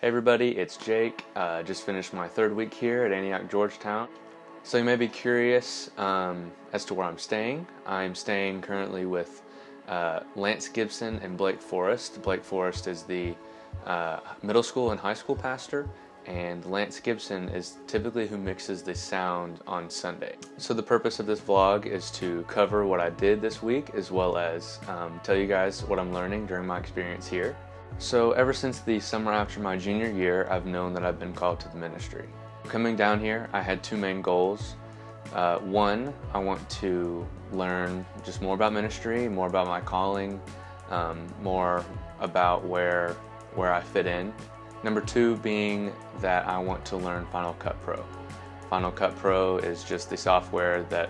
Hey everybody, it's Jake. Just finished my third week here at Antioch Georgetown. So you may be curious as to where I'm staying. I'm staying currently with Lance Gibson and Blake Forrest. Blake Forrest is the middle school and high school pastor, and Lance Gibson is typically who mixes the sound on Sunday. So the purpose of this vlog is to cover what I did this week, as well as tell you guys what I'm learning during my experience here. So ever since the summer after my junior year, I've known that I've been called to the ministry. Coming down here, I had two main goals. One, I want to learn just more about ministry, more about my calling, more about where I fit in. Number two being that I want to learn Final Cut Pro. Final Cut Pro is just the software that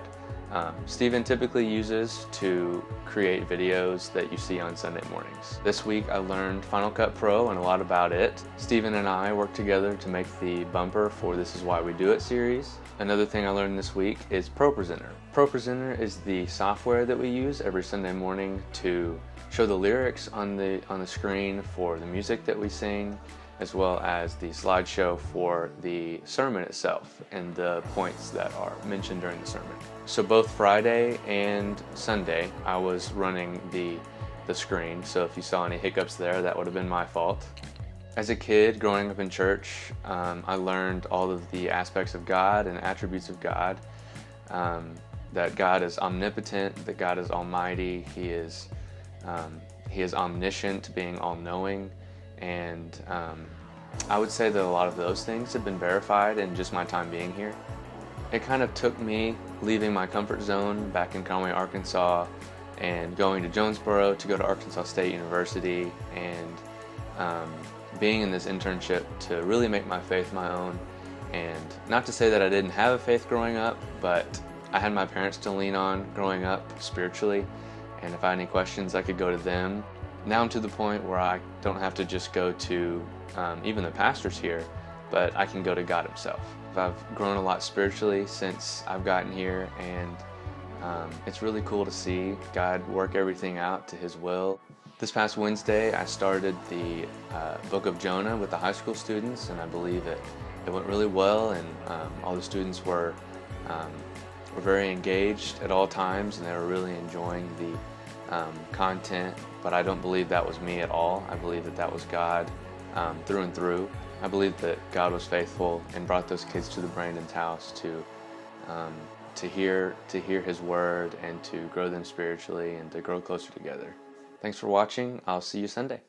Stephen typically uses to create videos that you see on Sunday mornings. This week I learned Final Cut Pro and a lot about it. Stephen and I worked together to make the bumper for This Is Why We Do It series. Another thing I learned this week is ProPresenter. ProPresenter is the software that we use every Sunday morning to show the lyrics on the screen for the music that we sing, as well as the slideshow for the sermon itself and the points that are mentioned during the sermon. So both Friday and Sunday, I was running the screen, so if you saw any hiccups there, that would have been my fault. As a kid, growing up in church, I learned all of the aspects of God and attributes of God, that God is omnipotent, that God is almighty, He is omniscient, being all-knowing, and I would say that a lot of those things have been verified in just my time being here. It kind of took me leaving my comfort zone back in Conway, Arkansas, and going to Jonesboro to go to Arkansas State University, and being in this internship to really make my faith my own. And not to say that I didn't have a faith growing up, but I had my parents to lean on growing up spiritually, and if I had any questions, I could go to them. Now I'm to the point where I don't have to just go to even the pastors here, but I can go to God Himself. I've grown a lot spiritually since I've gotten here, and it's really cool to see God work everything out to His will. This past Wednesday, I started the book of Jonah with the high school students, and I believe it went really well, and all the students were very engaged at all times, and they were really enjoying the content. But I don't believe that was me at all. I believe that was God through and through. I believe that God was faithful and brought those kids to the Brandon's house to hear His word and to grow them spiritually and to grow closer together. Thanks for watching. I'll see you Sunday.